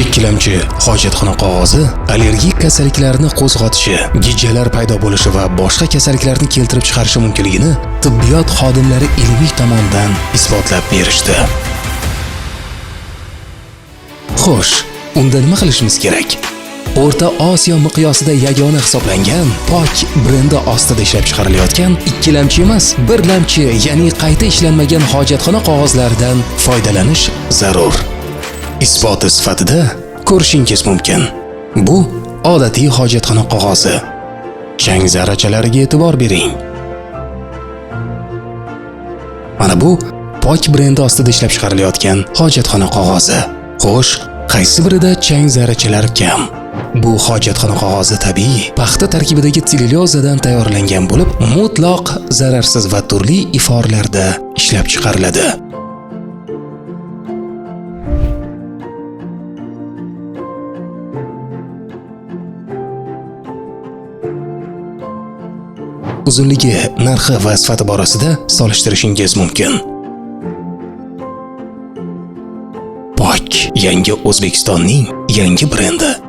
Ikkilamchi hojatxona qog'ozi allergik kasalliklarni qo'zg'atishi, gijjalar paydo bo'lishi va boshqa kasalliklarni keltirib chiqarishi mumkinligini tibbiyot xodimlari ilmiy tomondan isbotlab berishdi. Xo'sh, unda nima qilishimiz kerak? O'rta Osiyo miqyosida yagona hisoblangan POK brendi ostida ishlab chiqarilayotgan ikkilamchi emas, birlamchi, ya'ni qayta ishlanmagan hojatxona qog'ozlaridan foydalanish zarur. Isboti sifatida ko'rishingiz mumkin. Bu odatiy hojatxona qog'ozi. Chang zarrachalariga e'tibor bering. Mana bu POK brendi ostida ishlab chiqarilayotgan hojatxona qog'ozi. Xo'sh, qaysi birida chang zarrachalari kam? Bu hojatxona qog'ozi tabiiy, paxta tarkibidagi sellyulozadan tayyorlangan bo'lib, mutlaq zararsiz va turli iforlarda ishlab chiqariladi. Uzunligi, narxi va sifati borasida solishtirishingiz mumkin. POK yangi O'zbekistonning yangi brendi.